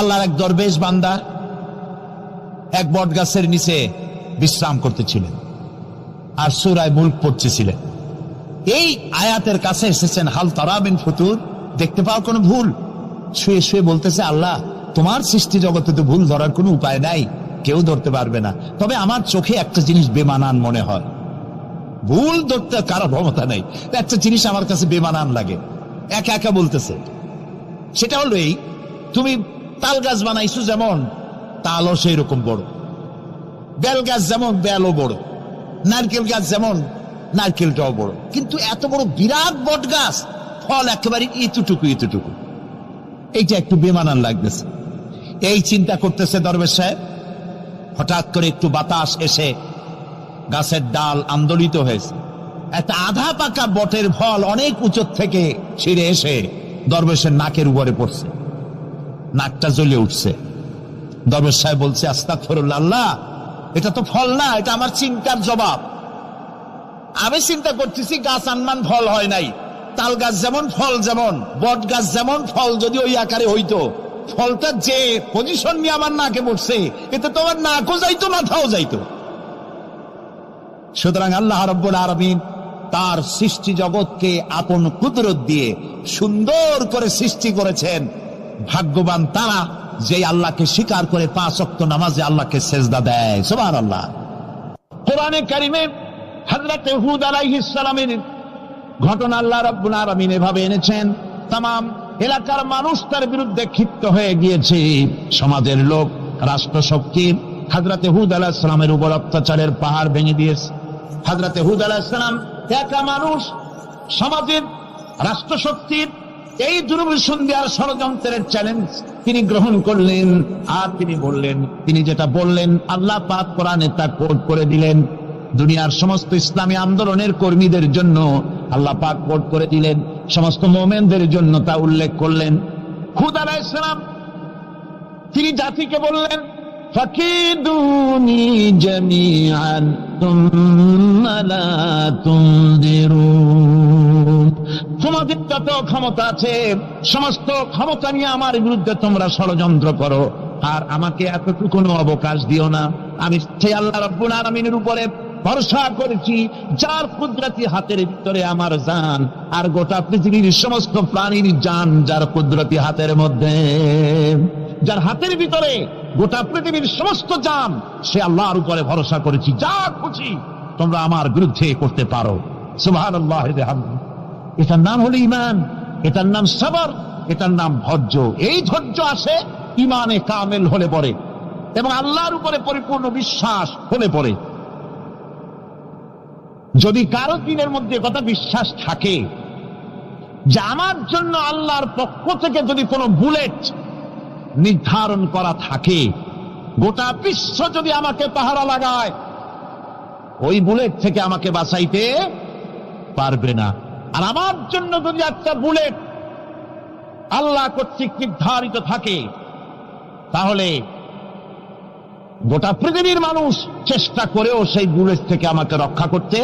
আল্লাহর এক দরবেশ বান্দা এক বট গাছের নিচে বিশ্রাম করতেছিলেন আর সূরা মুলক পড়তেছিলেন। এই আয়াতের কাছে এসেছেন, হাল তারা মিন ফুতুর, দেখতে পাও কোনো ভুল? শুয়ে শুয়ে বলতেছে, আল্লাহ তোমার সৃষ্টি জগতে তো ভুল ধরার কোনো উপায় নাই, কেউ ধরতে পারবে না, তবে আমার চোখে একটা জিনিস বেমানান মনে হয়। ভুল ধরতে কারো ক্ষমতা নেই, একটা জিনিস আমার কাছে বেমানান লাগে। একা একা বলতেছে, সেটা হলো এই, তুমি তাল গাছ বানাইছো যেমন তালও সেই রকম বড়, বেল গাছ যেমন বেলও বড়, নারকেল গাছ যেমন নারকেলটাও বড়, কিন্তু এত বড় বিরাট বট গাছ ফল একেবারে এতটুকু এতটুকু, এইটা একটু বেমানান লাগতেছে। এই চিন্তা করতেছে দরবেশ সাহেব, হঠাৎ করে একটু বাতাস এসে গাছের ডাল আন্দোলিত হয়েছে, একটা আধা পাকা বটের ফল অনেক উঁচু থেকে ছিঁড়ে এসে দরবেশের নাকের উপরে পড়ছে, নাকটা জ্বলে উঠছে। দরবেশ সাহেব বলছে, আস্তাগফিরুল্লাহ, আল্লাহ এটা তো ফল না, এটা আমার চিন্তার জবাব। আমি চিন্তা করতেছি গাছ আনমান ফল হয় নাই, তাল গাছ যেমন ফল যেমন, বট গাছ যেমন ফল যদি ওই আকারে হইতো, ফলটা যে পজিশন নিয়ে আমার নাকে পড়ছে, এতে তো আমার নাকও যাইতো মাথাও যাইতো। সুতরাং আল্লাহ রাব্বুল আলামিন তার সৃষ্টি জগৎকে আপন কুদরত দিয়ে সুন্দর করে সৃষ্টি করেছেন। ভাগ্যবান তারা যে আল্লাহকে স্বীকার করে 5 ওয়াক্ত নামাজে আল্লাহকে সেজদা দেয়। সুবহানাল্লাহ। কোরআনে কারিমে হযরত হুদ আলাইহিস সালামের ঘটনা আল্লাহ রাব্বুল আলামিন এভাবে এনেছেন, তামাম এলাকার মানুষ তার বিরুদ্ধে ক্ষিপ্ত হয়ে গিয়েছে। সমাজের লোক, রাষ্ট্রশক্তি হযরত হুদ আলাইহিস সালামের উপর অত্যাচারের পাহাড় ভেঙে দিয়েছে। হযরত হুদ আলাইহিস সালাম একা মানুষ, সমাজের রাষ্ট্রশক্তির এই দুর্বিষণ দেওয়ার ষড়যন্ত্রের চ্যালেঞ্জ তিনি গ্রহণ করলেন। আর তিনি বললেন, তিনি যেটা বললেন আল্লাহ পাক কোরআনে তা কোট করে দিলেন। দুনিয়ার সমস্ত ইসলামী আন্দোলনের কর্মীদের জন্য আল্লাহ পাক কোট করে দিলেন, সমস্ত মুমিনদের জন্য তা উল্লেখ করলেন। হুদ আলাইহিস সালাম তিনি জাতিকে বললেন, ফাকিদুনি জামিআন তুম্মা লা তুনদিরুন, তোমাদের যত ক্ষমতা আছে সমস্ত ক্ষমতা নিয়ে আমার বিরুদ্ধে তোমরা ষড়যন্ত্র করো, আর আমাকে এতটুকু অবকাশ দিও না। আমি সেই আল্লাহ রাব্বুল আলামিনের উপরে ভরসা করেছি, যার কুদরতি হাতের ভিতরে আমার জান, আর গোটা পৃথিবীর সমস্ত প্রাণীর জান যার কুদরতি হাতের মধ্যে, যার হাতের ভিতরে গোটা পৃথিবীর সমস্ত জান, সে আল্লাহর উপরে ভরসা করেছি, যা খুশি তোমরা আমার বিরুদ্ধে করতে পারো। সুবহানাল্লাহ। এটার নাম হলো ঈমান, এটার নাম সবর, এটার নাম ধৈর্য। এই ধৈর্য আসে ঈমানে কামেল হলে পরে এবং আল্লাহর উপরে পরিপূর্ণ বিশ্বাস হলে পরে। যদি কারো দিনের মধ্যে কথা বিশ্বাস থাকে যে আমার জন্য আল্লাহর পক্ষ থেকে যদি কোনো বুলেট নির্ধারণ করা থাকে, গোটা বিশ্ব যদি আমাকে পাহারা লাগায়, ওই বুলেট থেকে আমাকে বাঁচাইতে পারবে না। আর আমার জন্য যদি একটা বুলেট আল্লাহ কর্তৃক নির্ধারিত থাকে, তাহলে গোটা পৃথিবীর মানুষ চেষ্টা করেও সেই বুলেট থেকে আমাকে রক্ষা করতে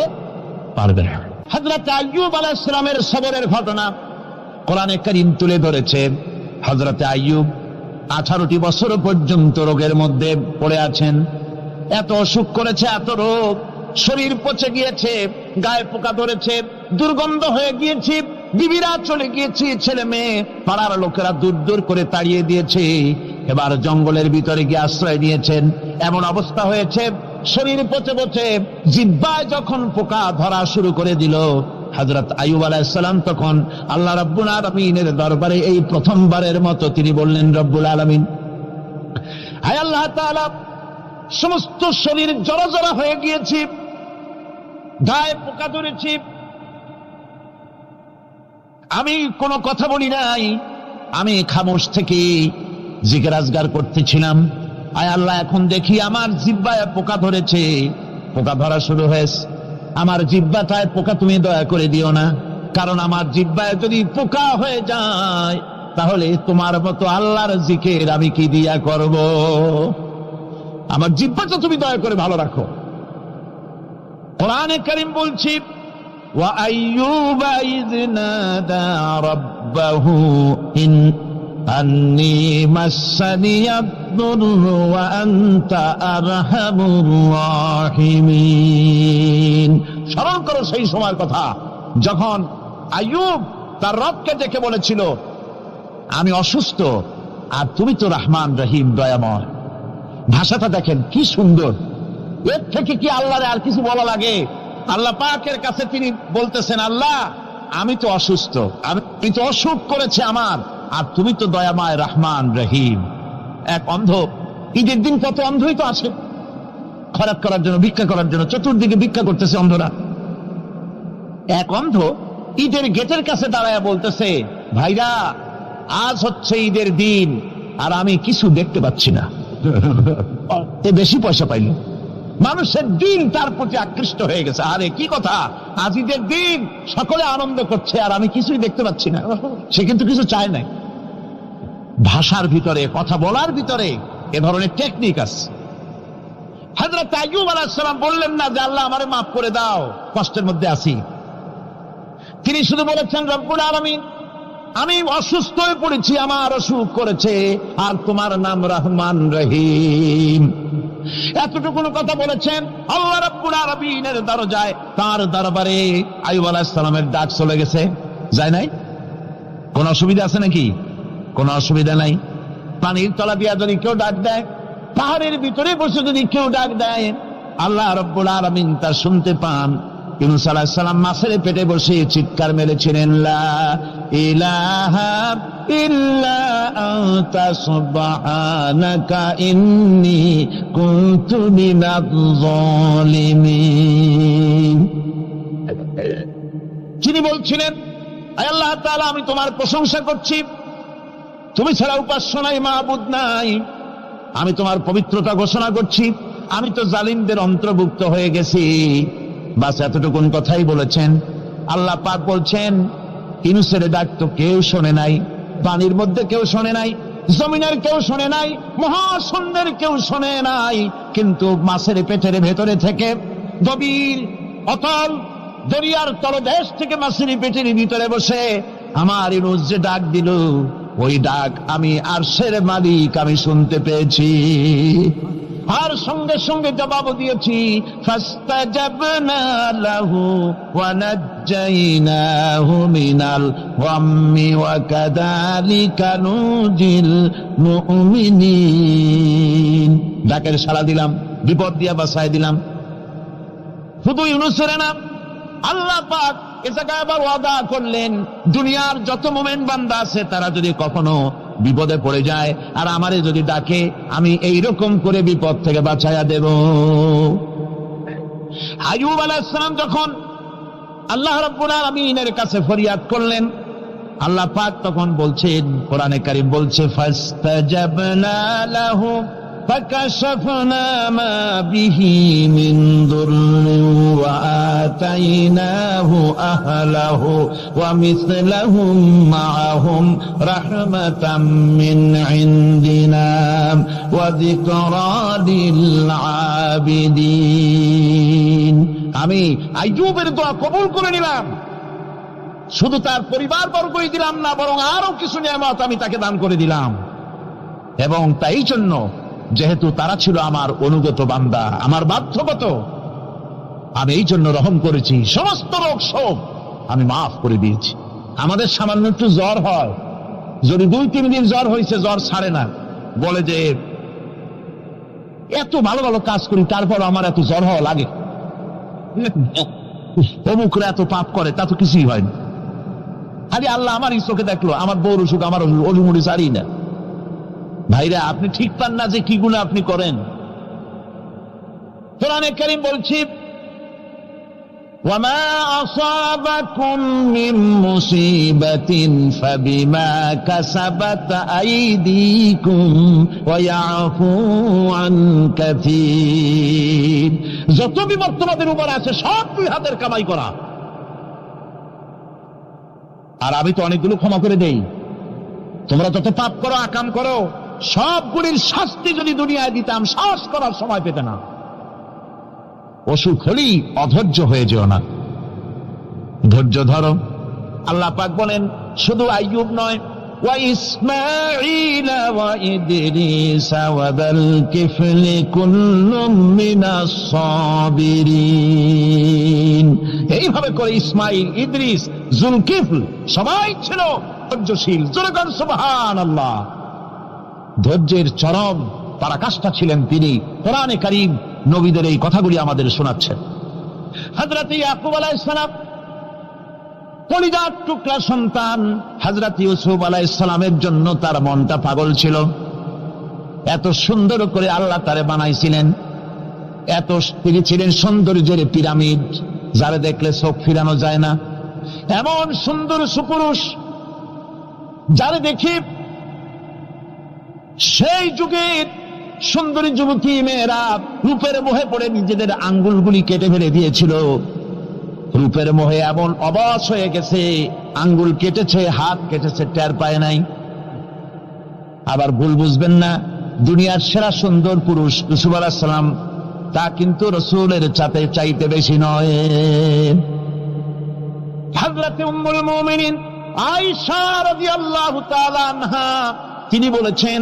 পারবে না। হযরত আইয়ুব আলাইহিস সালামের সবরের ঘটনা কোরআনে কারীম তুলে ধরেছে। হযরত আইয়ুব 18টি বছর পর্যন্ত রোগের মধ্যে পড়ে আছেন। এত অসুখ করেছে, এত রোগ, শরীর পচে গিয়েছে, গায়ে পোকা ধরেছে, দুর্গন্ধ হয়ে গিয়েছে, বিবিরা চলে গিয়েছে, ছেলে মেয়ে পাড়ার লোকেরা দূর দূর করে তাড়িয়ে দিয়েছে। এবার জঙ্গলের ভিতরে গিয়ে আশ্রয় নিয়েছেন। এমন অবস্থা হয়েছে, শরীর পচে পচে জিহ্বায় যখন পোকা ধরা শুরু করে দিল, হযরত আইয়ুব আলাইহিস সালাম তখন আল্লাহ রাব্বুল আলামিনের দরবারে এই প্রথমবারের মতো তিনি বললেন, রব্বুল আলামিন, হায় আল্লাহ তাআলা, সমস্ত শরীর জড়জড়া হয়ে গিয়েছে, গায়ে পোকা ধরেছে, আমি কোনো কথা বলি নাই, আমি খামোশ থেকে জিকির আজগার করতেছিলাম। আয় আল্লাহ, এখন দেখি আমার জিহ্বায় পোকা ধরেছে, পোকা ধরা শুরু হয়েছে। আমার জিহ্বাটায় পোকা তুমি দয়া করে দিও না, কারণ আমার জিহ্বায় যদি পোকা হয়ে যায় তাহলে তোমার মতো আল্লাহর জিকির আমি কি দিয়া করব? আমার জিহ্বাটা তুমি দয়া করে ভালো রাখো। কোরআনে কারীম বলছি, وأيوب إذ نادى ربه আন্নী মাসসানিয়াদ-দুররু ওয়া আনতা আরহামুর রাহিমিন। স্মরণ করো সেই সময়ের কথা যখন আইয়ুব তার রবকে ডেকে বলেছিল, আমি অসুস্থ আর তুমি তো রহমান রহিম, দয়াময়। ভাষাটা দেখেন কি সুন্দর। এর থেকে কি আল্লাহরে আর কিছু বলা লাগে? আল্লাহ পাকের কাছে তিনি বলতেছেন, আল্লাহ আমি তো অসুস্থ, আমি তো অসুখ করেছে আমার, আর তুমি তো দয়াময় রহমান রহিম। এক অন্ধ, ঈদের দিন কত অন্ধই তো আছে খরাত করার জন্য, ভিক্ষা করার জন্য, চতুর্দিকে ভিক্ষা করতেছে অন্ধরা। এক অন্ধ ঈদের গেটের কাছে দাঁড়ায় বলতেছে, ভাইরা আজ হচ্ছে ঈদের দিন আর আমি কিছু দেখতে পাচ্ছি না। বেশি পয়সা পাইল, মানুষের দিন তার প্রতি আকৃষ্ট হয়ে গেছে। আরে কি কথা, আজ ঈদের দিন, সকলে আনন্দ করছে আর আমি কিছুই দেখতে পাচ্ছি না। সে কিন্তু কিছু চায় নাই। ভাষার ভিতরে, কথা বলার ভিতরে এ ধরনের টেকনিক আছে। হযরত আইয়ুব আলাইহিস সালাম বললেন না যে আল্লাহ আমারে মাফ করে দাও, কষ্টের মধ্যে আছি। তিনি শুধু বলেছেন, রব্বুল আলামিন আমি অসুস্থ হয়ে পড়েছি, আমার অসুখ করেছে, আর তোমার নাম রহমান রহিম। এতটুকু কথা বলেছেন। আল্লাহ রাব্বুল আলামিনের দরজায়, তার দরবারে আইয়ুব আলাইহিস সালামের ডাক চলে গেছে। যায় নাই? কোন অসুবিধা আছে নাকি? কোন অসুবিধা নাই। পানির তলা দিয়া যদি কেউ ডাক দেয়, পাহাড়ের ভিতরে বসে যদি কেউ ডাক দেয়, আল্লাহ রাব্বুল আলামিন তা শুনতে পান। ইউনূস আলাইহিস সালাম মাছের পেটে বসে চিৎকার মেরেছিলেন, লা ইলাহা ইল্লা আনতা সুবহানাকা ইন্নী কুনতু মিনাজ জালিমিন। যিনি বলছিলেন, আয় আল্লাহ তাআলা আমি তোমার প্রশংসা করছি, তুমি ছাড়া উপাস্য নাই, মাবুদ নাই, আমি তোমার পবিত্রতা ঘোষণা করছি, আমি তো জালিমদের অন্তর্ভুক্ত হয়ে গেছি। বাস এতটুকুন কথাই বলেছেন। আল্লাহ পাক বলছেন, ইউনূসের ডাক তো কেউ শোনে নাই, পানির মধ্যে কেউ শোনে নাই, জমিনের কেউ শোনে নাই, মহাশূন্যের কেউ শোনে নাই, কিন্তু মাছের পেটের ভেতরে থেকে, গভীর অতল দরিয়ার তলদেশ থেকে মাছের পেটের ভিতরে বসে আমার ইউনূস যে ডাক দিল, ওই ডাক আমি আরশের মালিক আমি শুনতে পেয়েছি, আর সঙ্গে সঙ্গে জবাব দিয়েছি। ফাস্তাজাবনা লাহু ওয়া নাজ্জাইনাহু মিনাল গাম্মি ওয়া কাযালিকা নুজিল মুমিনিন। ডাকের সাড়া দিলাম, বিপদ দিয়া বাঁচায় দিলাম। শুধু ইউনূসের না, আল্লাহ পাক এ জায়গায় আবার ওয়াদা করলেন, দুনিয়ার যত মুমিন বান্দা আছে তারা যদি কখনো বিপদে পড়ে যায় আর আমারে যদি ডাকে, আমি এইরকম করে বিপদ থেকে বাঁচাইয়া দেব। আইয়ুব আলাইহিস সালাম যখন আল্লাহ রাব্বুল আলামিনের কাছে ফরিয়াদ করলেন, আল্লাহ পাক তখন বলছেন, কোরআনে কারীম বলছে, ফাস্তাজাবনা লাহু ফাকাশাফনা মা বিহি মিন দুররিন ওয়া আতাইনাহু আহলাহু ওয়া মিসলাহুম মাআহুম রাহমাতাম মিন ইনদিনা ওয়া যিকরা লিল আবিদিন। আমি আইয়ুবের দোয়া কবুল করে নিলাম, শুধু তার পরিবার বর্গই দিলাম না, বরং আরো কিছু নিয়ামত আমি তাকে দান করে দিলাম। এবং তাই জন্য যেহেতু তারা ছিল আমার অনুগত বান্দা, আমার বাধ্যগত, আমি এই জন্য রহম করেছি, সমস্ত রোগ শোক আমি মাফ করে দিয়েছি। আমাদের সামান্য একটু জ্বর হয়, যদি 2-3 দিন জ্বর হয়েছে, জ্বর ছাড়ে না, বলে যে এত ভালো ভালো কাজ করি তারপর আমার এত জ্বর হওয়া লাগে, অমুকরা এত পাপ করে, তা তো কিছুই হয়নি। খালি আল্লাহ আমার চোখে দেখলো, আমার বউর অসুখ, আমার অজুমুড়ি ছাড়ি না। ভাইরা, আপনি ঠিক পান না যে কি গুনাহ আপনি করেন। কোরআনে কারীম বলছি, ওয়ামা আসাবাকুম মিন মুসিবাতিন ফাবিমা কাসাবাত আইদিকুম ওয়া ইয়াফু আন কাসীর। যত বিপদ তোমাদের উপর আছে সব দুই হাতের কামাই করা, আর আমি তো অনেকগুলো ক্ষমা করে দেই। তোমরা যত পাপ করো, আকাম করো, সবগুলির শাস্তি যদি দুনিয়ায় দিতাম, সাহস করার সময় পেতে না। অসুখ হলেই অধৈর্য হয়ে যেও না, ধৈর্য ধরো। আল্লাহ পাক বলেন, শুধু আইয়ুব নয়, وإسماعيل وإدريس وذا الكفل كل من الصابرين। এইভাবে করে ইসমাইল, ইদ্রিস, জুলকিফল সবাই ছিল ধৈর্যশীল। জোরে বলেন সুবহানাল্লাহ। ধৈর্যের চরম পরাকাষ্ঠা ছিলেন তিনি। কোরআনে কারীম নবীদের এই কথাগুলি আমাদের শোনাচ্ছেন। হযরত ইয়াকুব আলাইহিস সালাম কলিজার টুকরা সন্তান হযরত ইউসুফ আলাইহিস সালামের জন্য তার মনটা পাগল ছিল। এত সুন্দর করে আল্লাহ তারে বানাইছিলেন, এত তিনি ছিলেন সৌন্দর্যের পিরামিড, যারে দেখলে চোখ ফিরানো যায় না। এমন সুন্দর সুপুরুষ যারে দেখি সেই যুগের সুন্দরী যুবতী মেয়েরা রূপের মোহে পড়ে নিজেদের আঙ্গুলগুলি কেটে ফেলে দিয়েছিল। রূপের মোহে এমন অবশ হয়ে গেছে, আঙ্গুল কেটেছে, হাত কেটেছে, টের পায় নাই। আবার ভুল বুঝবেন না, দুনিয়ার সেরা সুন্দর পুরুষ ইউসুফ আলাইহিস সালাম, তা কিন্তু রাসূলের চাইতে বেশি নয়। হযরত উম্মুল মুমিনিন আয়েশা রাদিয়াল্লাহু তাআলা আনহা তিনি বলেছেন,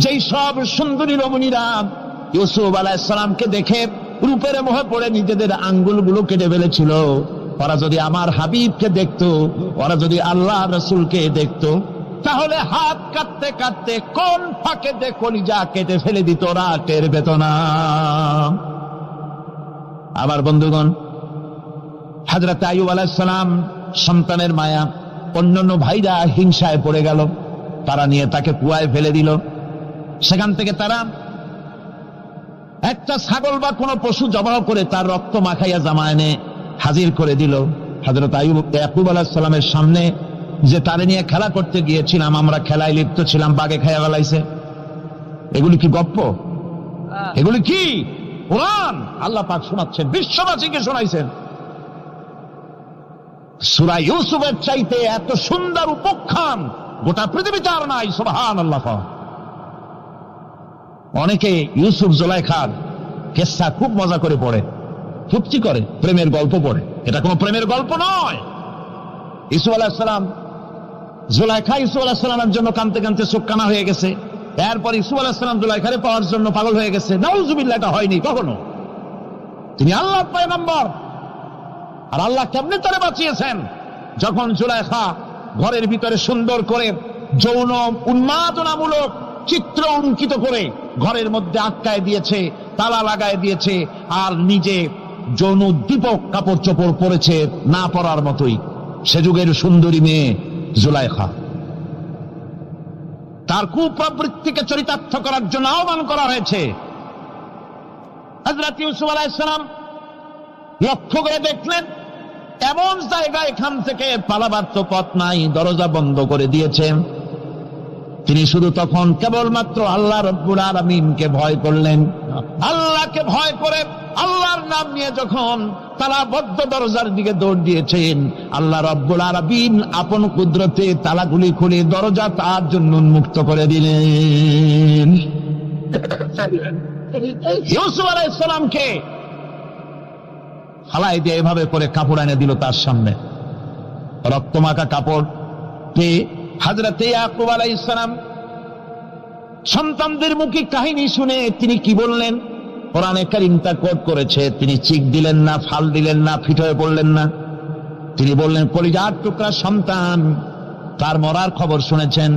যেই সব সুন্দরী রমণীরা ইউসুফ আলাইহিস সালামকে দেখে রূপের মোহে পড়ে নিজেদের আঙ্গুলগুলো কেটে ফেলেছিল, ওরা যদি আমার হাবিবকে দেখতো, ওরা যদি আল্লাহ রাসূলকে দেখতো, তাহলে হাত কাটতে কাটতে কোন ফাঁকেতে কলিজা কেটে ফেলে দিত, ওরা টের পেত না। আমার বন্ধুগণ, হযরত আইয়ুব আলাইহিস সালাম সন্তানের মায়া, অন্যান্য ভাইরা হিংসায় পড়ে গেল, তারা নিয়ে তাকে কুয়ায় ফেলে দিল। সেখান থেকে তারা একটা ছাগল বা কোনো পশু জবাহ করে তার রক্ত মাখাইয়া জামায় এনে হাজির করে দিল হযরত ইয়াকুব আলাইহিস সালামের সামনে, যে তারে নিয়ে খেলা করতে গিয়েছিলাম, আমরা খেলায় লিপ্ত ছিলাম, বাগে খাইয়া ফেলাইছে। এগুলি কি গপ্প? এগুলি কি কোরআন? আল্লাহ পাক শোনাচ্ছেন, বিশ্ববাসীকে শোনাইছেন। সূরা ইউসুফের চাইতে এত সুন্দর উপাখ্যান গোটা পৃথিবীতে আর নাই। সুবহানাল্লাহ। অনেকে ইউসুফ জুলাইখার কেসা খুব মজা করে পড়ে, ফুর্তি করে, প্রেমের গল্প পড়ে। এটা কোনো প্রেমের গল্প নয়। ইউসুফ আলাইহিস সালাম, জুলাইখা ইউসুফ আলাইহিস সালামের জন্য কাঁদতে কাঁদতে চোখ কানা হয়ে গেছে। এরপর ইউসুফ আলাইহিস সালাম জুলাইখারে পাওয়ার জন্য পাগল হয়ে গেছে। নাউজুবিল্লাহ, এটা হয়নি কখনো। তিনি আল্লাহর পয়গম্বর, আর আল্লাহ কেমনে তারে বাঁচিয়েছেন? যখন জুলাইখা ঘরের ভিতরে সুন্দর করে যৌন উন্মাদনামূলক চিত্র অঙ্কিত করে ঘরের মধ্যে আটকায় দিয়েছে, তালা লাগায় দিয়েছে, আর নিজে যৌন উদ্দীপক কাপড় চোপড় পরেছে না পরার মতোই। সে যুগের সুন্দরী মেয়ে জুলাইখা, তার কুপ্রবৃত্তিকে চরিতার্থ করার জন্য আহ্বান করা হয়েছে। হযরত ইউসুফ আলাইহিস সালাম লক্ষ্য করে দেখলেন এমন জায়গা, এখান থেকে পালাবার তো পথ নাই, দরজা বন্ধ করে দিয়েছেন। তিনি শুধু তখন কেবলমাত্র আল্লাহ রব্বুল আলামিনকে ভয় করলেন। আল্লাহকে ভয় করে আল্লাহর নাম নিয়ে যখন তালাবদ্ধ দরজার দিকে দৌড় দিয়েছেন, আল্লাহ রব্বুল আলামিন আপন কুদরতে তালাগুলি খুলে দরজা তার জন্য উন্মুক্ত করে দিলেন। ইউসুফ আলাইহিস সালামকে ফালাই দিয়ে এভাবে করে কাপড় এনে দিল তার সামনে, রক্তমাখা কাপড় পেয়ে হযরত ইয়াকুব আলাইহিস সালাম সন্তানদের মুখে কাহিনী শুনে তিনি কি বললেন? কোরআনে কারীম তা কোট করেছে। তিনি চিক দিলেন না, ফাল দিলেন না, ফিট হয়ে পড়লেন না। তিনি বললেন, কলিজার টুকরা সন্তান, তার মরার খবর শুনেছেন।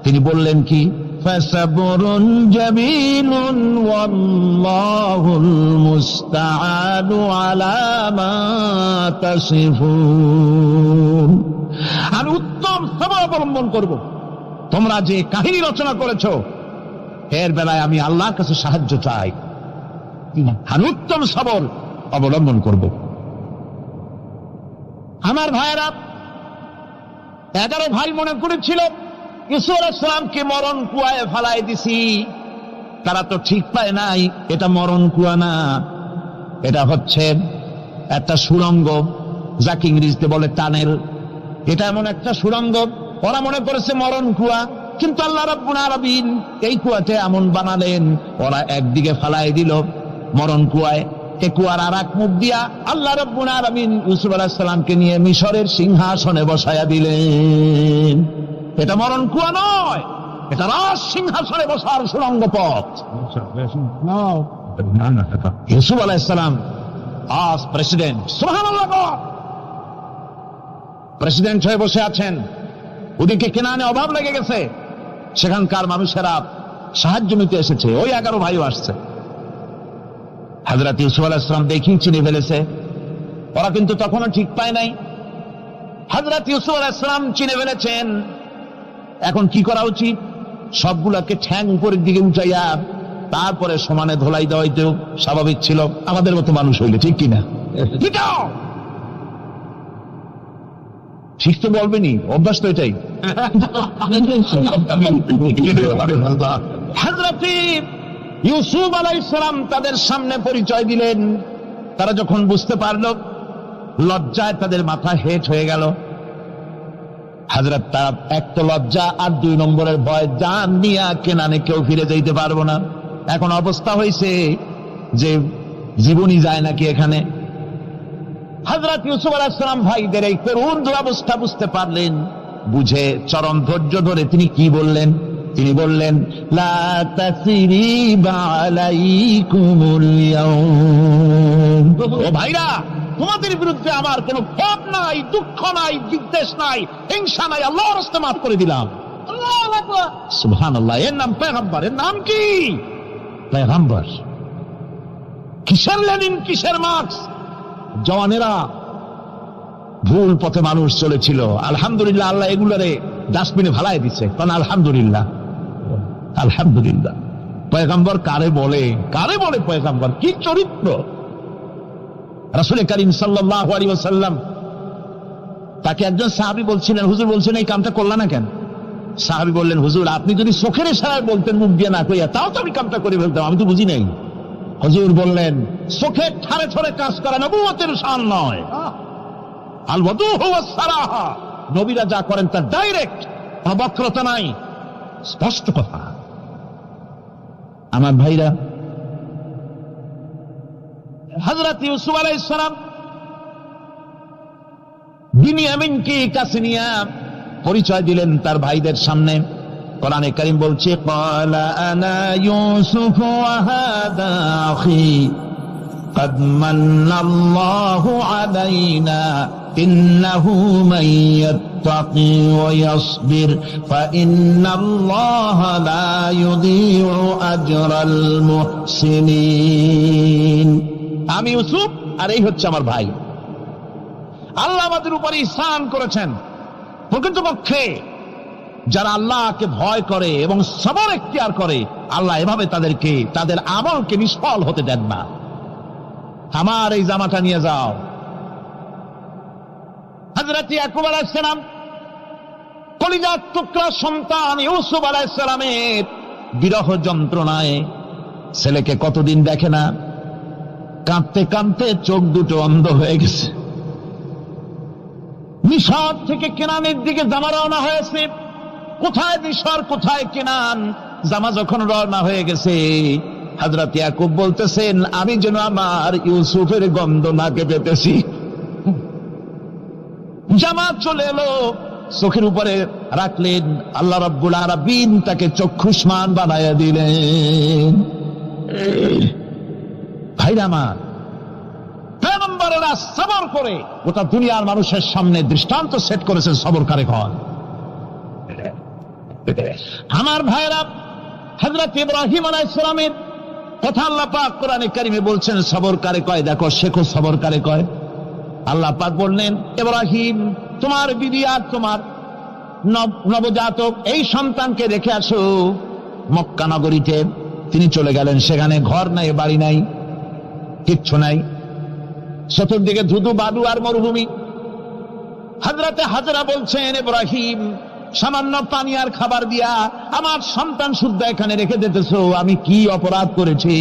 তিনি বললেন কি? ফাসাবরুন জামিলুন ওয়াল্লাহুল মুস্তাআনু আলা মা তাসিফুন। আমি উত্তম সবর অবলম্বন করব। তোমরা যে কাহিনী রচনা করেছো এর বেলায় আমি আল্লাহর কাছে সাহায্য চাই। আমি উত্তম সবর অবলম্বন করব। আমার ভাইয়েরা, 11 ভাই মনে করেছিল ইউসুফ আলাইহিস সালামকে মরণ কুয়ায় ফালাই দিছি। তারা তো ঠিক পায় নাই, এটা মরণ কুয়া না, এটা হচ্ছে একটা সুড়ঙ্গ, যাকে ইংরেজিতে বলে টানেল। এটা এমন একটা সুড়ঙ্গ, ওরা মনে করেছে মরণ কুয়া, কিন্তু আল্লাহ রাব্বুল আলামিন এই কুয়াতে এমন বানালেন, ওরা একদিকে ফালাই দিল মরণ কুয়ায়, এই কুয়ার আর এক মুখ দিয়া আল্লাহ রাব্বুল আলামিন ইউসুফ আলাইহিস সালামকে নিয়ে মিশরের সিংহাসনে বসায়া দিলেন। এটা মরণ কুয়া নয়, এটা রাজ সিংহাসনে বসার সুড়ঙ্গ পথ। ইউসুফ আলাইহিস সালাম আজ প্রেসিডেন্ট, সুবহানাল্লাহ, প্রেসিডেন্ট হয়ে বসে আছেন। ওদিকে কেনানে অভাব লেগে গেছে, সেখানকার মানুষেরা সাহায্য নিতে এসেছে, ওই 11 ভাইও আসছে। হযরত ইউসুফ আলাইহিস সালাম দেখি চিনে ফেলেছে, ওরা কিন্তু তখনও ঠিক পায় নাই। হযরত ইউসুফ আলাইহিস সালাম চিনে ফেলেছেন। এখন কি করা উচিত? সবগুলোকে ঠ্যাং উপরের দিকে উঠাইয়া তারপরে সমানে ধোলাই দেওয়াইতেও স্বাভাবিক ছিল, আমাদের মতো মানুষ হইলে, ঠিক কিনা? ঠিক তো বলবেনি, অভ্যাস তো এটাই। হযরত ইউসুফ আলাইহিস সালাম তাদের সামনে পরিচয় দিলেন। তারা যখন বুঝতে পারল, লজ্জায় তাদের মাথা হেট হয়ে গেল। হযরত, তারা এক তো লজ্জা, আর 2 নম্বরের ভয়, জান নিয়া কেনানে কেউ ফিরে যাইতে পারবো না। এখন অবস্থা হয়েছে যে জীবনই যায় নাকি এখানে। হযরত ইউসুফ আলাইহিস সালাম ভাইদের এই করুণ দুরবস্থা বুঝতে পারলেন, বুঝে চরম ধৈর্য ধরে তিনি কি বললেন? তিনি বললেন, লা তাসরিবা আলাইকুমুল ইয়াউম। ও ভাইরা, তোমাদের বিরুদ্ধে আমার কোনো ক্ষোভ নাই, দুঃখ নাই, বিদ্বেষ নাই, হিংসা নাই, আল্লাহর রাস্তে মাফ করে দিলাম। আল্লাহু আকবার, সুবহানাল্লাহ। এর নাম পয়গম্বর। এর নাম কি? পয়গম্বর। কিসের লেনিন, কিসের মার্কস? জওয়ানেরা, ভুল পথে মানুষ চলেছিল, আলহামদুলিল্লাহ আল্লাহ এগুলারে ডাস্টবিনে ভালাই দিছে, কারণ আলহামদুলিল্লাহ, আলহামদুলিল্লাহ। পয়গম্বর কারে বলে? কারে বলে পয়গম্বর? কি চরিত্র! রাসূল করিম সাল্লাল্লাহু আলাইহি ওয়াসাল্লাম, তাকে একজন সাহাবী বলছিলেন, হুজুর বলছেন এই কামটা করলা না কেন? সাহাবী বললেন, হুজুর আপনি যদি চোখের ইশারায় বলতেন, মুখ দিয়ে না কইয়া, তাও তো আমি কামটা করে ফেলতাম, আমি তো বুঝি নাই। হুজুর বললেন, চোখের ঠারে ঠারে কাজ করা নবুয়তের শান নয়। আল ওয়াদুহু ওয়াস সারাহা, নবীরা যা করেন তা ডাইরেক্ট, কোনো বক্রতা নাই, স্পষ্ট কথা। আমার ভাইরা, হযরত ইউসুফ আলাইহিস সালাম বিনিয়ামিনকে কাছে নিয়ে পরিচয় দিলেন তার ভাইদের সামনে। কোরআনে কারীম বলছে, ক্বালা আনা ইউসুফ ওয়া হাদা আখি قد من الله علينا إنه من يتقي ويصبر فإن الله لا يضيع أجر المحسنين। আমি ইউসুফ, আর এই হচ্ছে আমার ভাই। আল্লাহ আমাদের উপর ইহসান করেছেন। প্রকৃতপক্ষে যারা আল্লাহকে ভয় করে এবং সবর এখতিয়ার করে, আল্লাহ এভাবে তাদেরকে, তাদের আমলকে নিষ্ফল হতে দেন না। আমার এই জামাটা নিয়ে যাও। হযরত ইয়াকুব আলাইহিস সালাম, কলিজার টুকরা সন্তান ইউসুফ আলাইহিস সালামের বিরহ যন্ত্রণায় ছেলেকে কতদিন দেখে না, কাঁদতে কাঁদতে চোখ দুটো অন্ধ হয়ে গেছে। মিশর থেকে কেনানের দিকে জামা রওনা হয়েছে। কোথায় মিশর, কোথায় কেনান? জামা যখন রওনা হয়ে গেছে, হযরত ইয়াকুব বলতেছেন, আমি যেন আমার ইউসুফের গন্ধ নাকে পেতেছি। জামা চলে এলো, চোখের উপরে রাখলেন, আল্লাহ রাব্বুল আলামিন তাকে চক্ষুষ্মান বানায়া দিলেন। ভাইরা আমার, পয়গম্বরেরা সবর করে গোটা দুনিয়ার মানুষের সামনে দৃষ্টান্ত সেট করেছেন সবর কারে কন। আমার ভাইরা, হযরত ইব্রাহিম আলাইহিস সালামের কথা আল্লাহ পাক কোরআনে কারিমে বলছেন সবর কারে কয়। দেখো, শেখো সবর কারে কয়। আল্লাহ পাক বললেন, ইব্রাহিম তোমার বিবি আর তোমার নবজাতক এই সন্তানকে রেখে আসো মক্কা নগরীতে। তিনি চলে গেলেন, সেখানে ঘর নাই, বাড়ি নাই, কিচ্ছু নাই, চতুর্দিকে ধুধু বালু আর মরুভূমি। হযরতে হাজরা বলছেন, ইব্রাহিম সামান্য পানি আর খাবার দিয়া আমার সন্তান শুদ্ধ এখানে রেখে দিতেছো, আমি কি অপরাধ করেছি?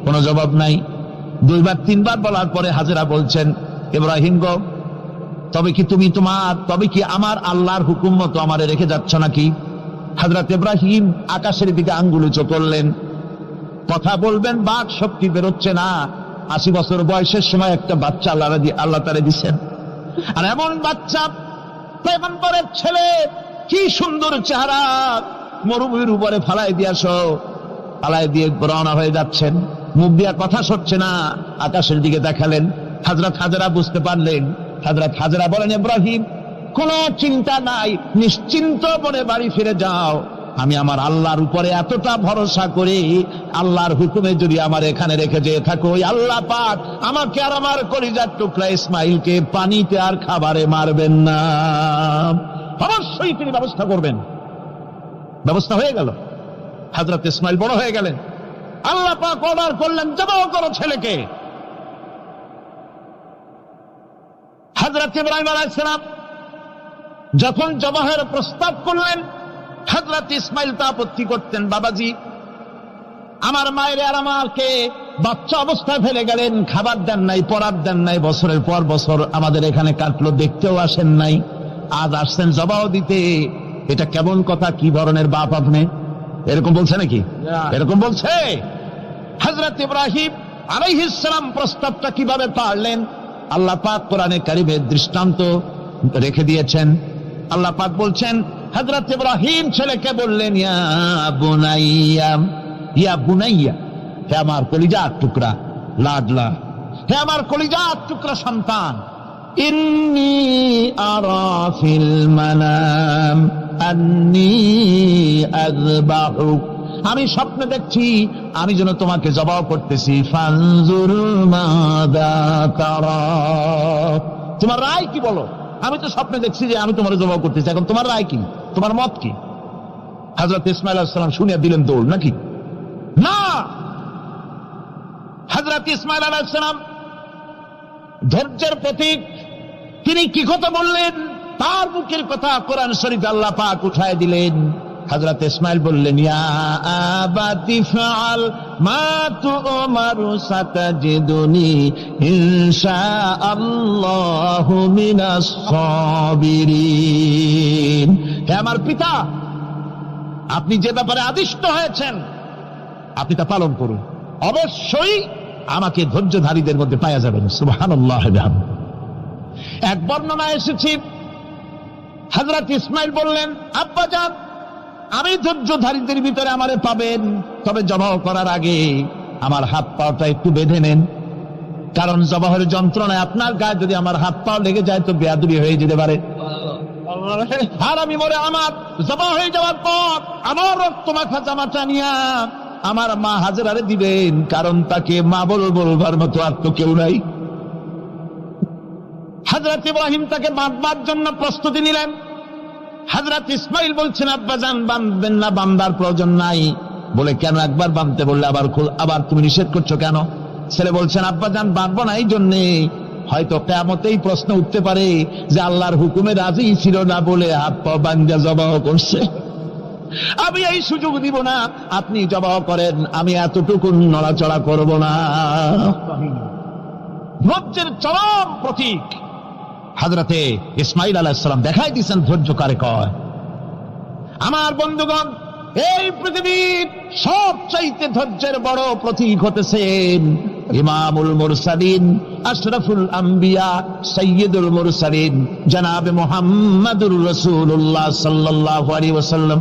কোনো জবাব নাই। 2 বার 3 বার বলার পরে হাজরা বলছেন, ইব্রাহিম গো, তবে কি আমার আল্লাহর হুকুম মতো আমারে রেখে যাচ্ছ নাকি? হযরত ইব্রাহিম আকাশের দিকে আঙ্গুল উঁচু করলেন। কথা বলবেন, বাক শক্তি বেরোচ্ছে না। 80 বছর বয়সের সময় একটা বাচ্চা আল্লাহ তারে দিচ্ছেন। আর এমন বাচ্চা, পয়গম্বরের ছেলে, কি সুন্দর চেহারা, মরুভূমির উপরে ফালাই দিয়াছো, ফালাই দিয়ে রওনা হয়ে যাচ্ছেন, মুখ দিয়া কথা সরছে না, আকাশের দিকে দেখালেন। হযরত হাজেরা বুঝতে পারলেন। হযরত হাজেরা বলেন, ইব্রাহিম কোনো চিন্তা নাই, নিশ্চিন্ত মনে বাড়ি ফিরে যাও। আমি আমার আল্লাহর উপরে এতটা ভরসা করি, আল্লাহর হুকুমে যদি আমার এখানে রেখে যেয়ে থাকো, ওই আল্লাহ পাক আমাকে আর আমার কলিজার টুকরা ইসমাইলকে পানিতে আর খাবারে মারবেন না, অবশ্যই তিনি ব্যবস্থা করবেন। ব্যবস্থা হয়ে গেল। হযরত ইসমাইল বড় হয়ে গেলেন। আল্লাহ পাক অর্ডার করলেন, জবাহ করো ছেলেকে। হযরত ইব্রাহিম আলাইহিস সালাম যখন জবাহের প্রস্তাব করলেন, হযরত ইসমাইল তা আপত্তি করতেন, বাবাজি আমার মায়ের আর আমাকে বাচ্চা অবস্থায় ফেলে গেলেন, খাবার দেন নাই, পরার দেন নাই, বছরের পর বছর আমাদের এখানে কাটলো, দেখতেও আসেন নাই, আজ আসছেন জবাহ দিতে, এটা কেমন কথা, কি ধরনের বাপ আপনি? এরকম বলছে নাকি? এরকম বলছে। হযরত ইব্রাহিম আলাইহিস সালাম প্রস্তাবটা কিভাবে পারলেন? আল্লাহ পাক কোরআনে কারিমের দৃষ্টান্ত রেখে দিয়েছেন। আল্লাহ পাক বলছেন, হযরত ইব্রাহিম ছেলেকে বললেন, ইয়া বুনাইয়া, ইয়া বুনাইয়া, হে আমার কলিজার টুকরা লাডলা, হে আমার কলিজার টুকরা সন্তান, ইন্নী আরা ফিল মানাম আন্নী আযবাহুক, আমি স্বপ্নে দেখছি আমি যেন তোমাকে জবাহ করতেছি, ফানজুর মাযা তারা, তোমার রায় কি বলো? আমি তো স্বপ্নে দেখছি যে আমি তোমার জবাহ করতেছি, এখন তোমার রায় কি, তোমার মত কি? হযরত ইসমাঈল আলাইহিস সালাম শুনিয়া দিলেন দৌড়, নাকি না? হযরত ইসমাঈল আলাইহিস সালাম ধৈর্যের প্রতীক, তিনি কি কথা বললেন, তার মুখের কথা কোরআন শরীফে আল্লাহ পাক উঠায় দিলেন। হযরত ইসমাঈল বললেন, ইয়া আবাতি ফাআল মা তু'মারু সাতাজিদুনি ইনশাআল্লাহু মিনাস সাবিরিন, হে আমার পিতা, আপনি যে ব্যাপারে আদিষ্ট হয়েছেন আপনি তা পালন করুন, অবশ্যই আমাকে ধৈর্যধারীদের মধ্যে পাওয়া যাবেন। সুবহানাল্লাহ। এক বর্ণনায় এসেছে, হযরত ইসমাঈল বললেন, আব্বাজান আমি ধৈর্যধারীদের ভিতরে আমারে পাবেন, তবে জবাহ করার আগে আমার হাত পাটা একটু বেঁধে নেন, কারণ জবাহের যন্ত্রণায় আপনার গায়ে যদি আমার হাত পা লেগে যায় তো বেয়াদবি হয়ে যেতে পারে, আর আমি মরে আমার জবাহ হয়ে যাওয়ার পর আমার রক্ত মাখা জামাটা নিয়া আমার মা হাজেরারে দিবেন, কারণ তাকে মা বলবার মতো আর তো কেউ নাই। হযরত ইব্রাহিম তাকে বাঁধবার জন্য প্রস্তুতি নিলেন। হযরত ইসমাঈল বলছেন, আব্বাজান বাঁধবেন না, বাঁধার প্রয়োজন নাই। বলে, কেন? একবার বাঁধতে বললে আবার তুমি নিষেধ করছো কেন? ছেলে বলছেন, আব্বাজান বাঁধবো না এই জন্যে, হয়তো কিয়ামতেই প্রশ্ন উঠতে পারে যে আল্লাহর হুকুমে রাজি ছিল না বলে হাত পা বাঁধা জবাহ করছে, আমি এই সুযোগ দিব না, আপনি জবাহ করেন, আমি এতটুকু নড়াচড়া করব না। ধৈর্যের চরম প্রতীক হযরতে ইসমাঈল আলাইহিস সালাম দেখাই দিয়েছেন ধৈর্য কারে কয়। আমার বন্ধুগণ, এই পৃথিবীর সবচাইতে ধৈর্যের বড় প্রতীক হতেছেন ইমামুল মুরসালিন, আশরাফুল আম্বিয়া, সাইয়্যিদুল মুরসালিন, জনাবে মুহাম্মাদুর রাসূলুল্লাহ সাল্লাল্লাহু আলাইহি ওয়াসাল্লাম।